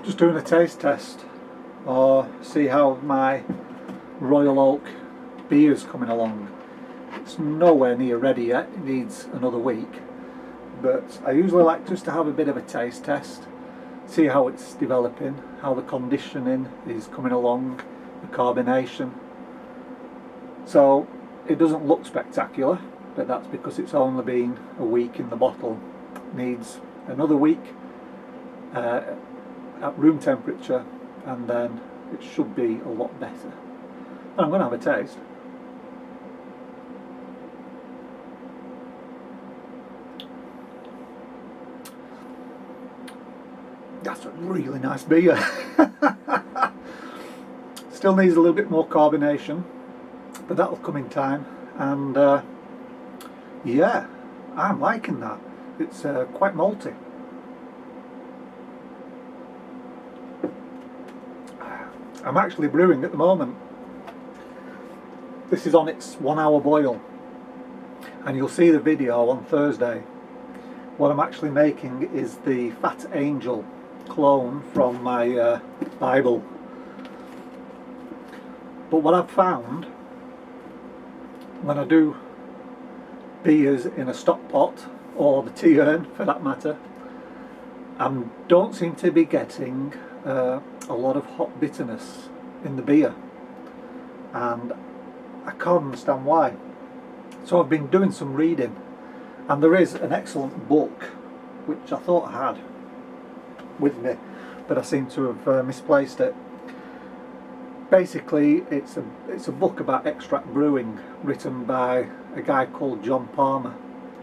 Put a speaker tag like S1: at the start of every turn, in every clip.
S1: Just doing a taste test or see how my Royal Oak beer's coming along. It's nowhere near ready yet, it needs another week, but I usually like just to have a bit of a taste test, see how it's developing, how the conditioning is coming along, the carbonation. So it doesn't look spectacular, but that's because it's only been a week in the bottle. It needs another week at room temperature, and then it should be a lot better. And I'm going to have a taste. That's a really nice beer. Still needs a little bit more carbonation, but that'll come in time. And yeah, I'm liking that. It's quite malty. I'm actually brewing at the moment. This is on its 1 hour boil, and you'll see the video on Thursday. What I'm actually making is the Fat Angel clone from my Bible. But what I've found when I do beers in a stock pot, or the tea urn for that matter, I don't seem to be getting a lot of hop bitterness in the beer, and I can't understand why. So I've been doing some reading, and there is an excellent book which I thought I had with me, but I seem to have misplaced it. Basically it's a book about extract brewing, written by a guy called John Palmer,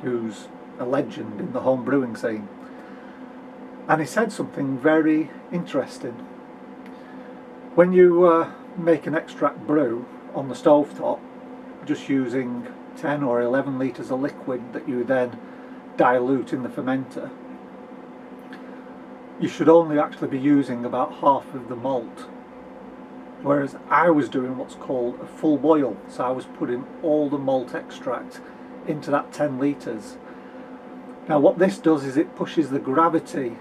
S1: who's a legend in the home brewing scene, and he said something very interesting. When you make an extract brew on the stovetop, just using 10 or 11 litres of liquid that you then dilute in the fermenter, you should only actually be using about half of the malt. Whereas I was doing what's called a full boil, so I was putting all the malt extract into that 10 litres. Now what this does is it pushes the gravity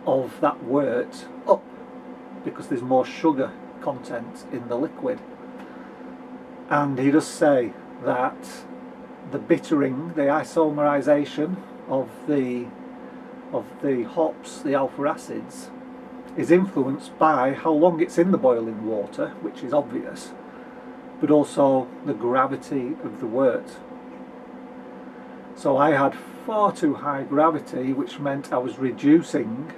S1: of that wort up, because there's more sugar content in the liquid. And he does say that the bittering, the isomerization of the hops, the alpha acids, is influenced by how long it's in the boiling water, which is obvious, but also the gravity of the wort. So I had far too high gravity, which meant I was reducing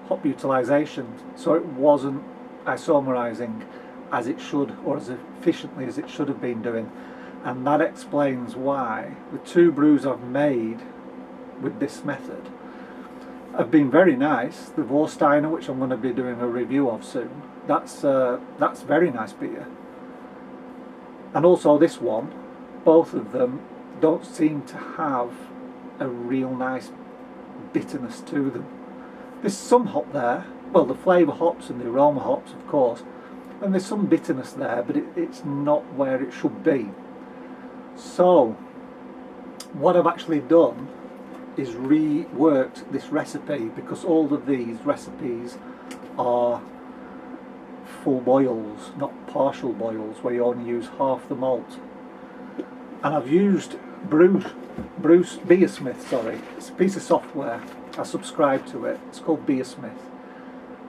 S1: hop utilization, so it wasn't isomerizing as it should, or as efficiently as it should have been doing. And that explains why the 2 brews I've made with this method have been very nice. The Vorsteiner, which I'm going to be doing a review of soon, that's very nice beer. And also this one, both of them don't seem to have a real nice bitterness to them. There's some hop there, well, the flavour hops and the aroma hops of course, and there's some bitterness there, but it's not where it should be. So what I've actually done is reworked this recipe, because all of these recipes are full boils, not partial boils where you only use half the malt. And I've used Beersmith, sorry, it's a piece of software, I subscribe to it, it's called Beersmith,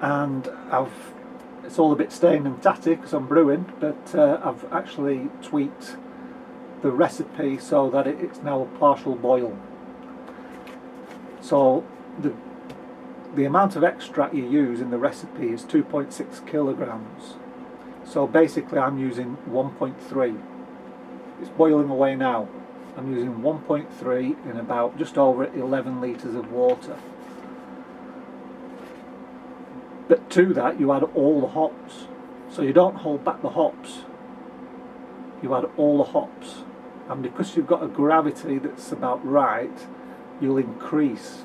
S1: and it's all a bit stained and tatty because I'm brewing, but I've actually tweaked the recipe so that it's now a partial boil. So the amount of extract you use in the recipe is 2.6 kilograms. So basically I'm using 1.3. It's boiling away now. I'm using 1.3 in about just over 11 litres of water. But to that you add all the hops. So you don't hold back the hops. You add all the hops. And because you've got a gravity that's about right, you'll increase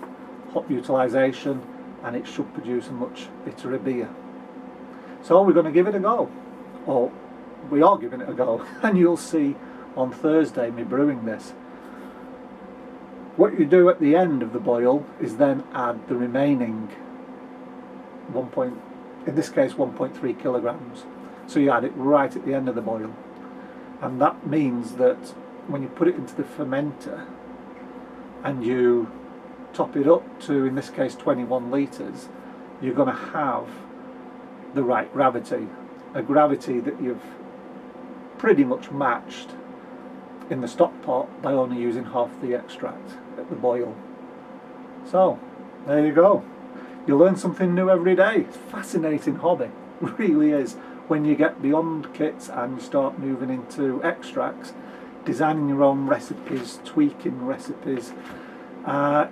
S1: hop utilization, and it should produce a much bitterer beer. So we're going to give it a go, or we are giving it a go, and you'll see on Thursday me brewing this. What you do at the end of the boil is then add the remaining in this case 1.3 kilograms. So you add it right at the end of the boil, and that means that when you put it into the fermenter and you top it up to, in this case, 21 litres, you're going to have the right gravity, a gravity that you've pretty much matched in the stock pot by only using half the extract at the boil. So there you go, you learn something new every day. It's a fascinating hobby, it really is, when you get beyond kits and you start moving into extracts, designing your own recipes, tweaking recipes,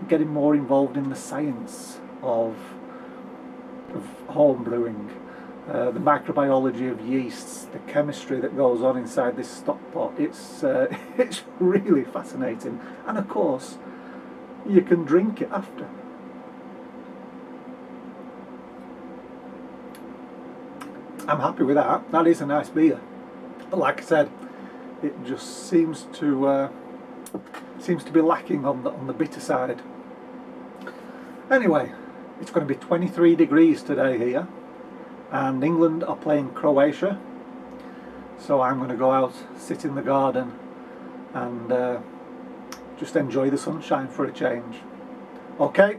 S1: getting more involved in the science of home brewing, the microbiology of yeasts, the chemistry that goes on inside this stock pot. It's really fascinating, and of course you can drink it after. I'm happy with that. That is a nice beer, but like I said, it just seems to be lacking on the bitter side. Anyway, it's going to be 23 degrees today here, and England are playing Croatia, so I'm going to go out, sit in the garden, and just enjoy the sunshine for a change. Okay,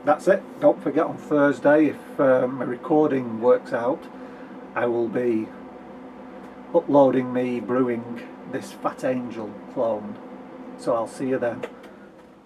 S1: that's it. Don't forget, on Thursday, if my recording works out, I will be uploading me brewing this Fat Angel clone. So I'll see you then.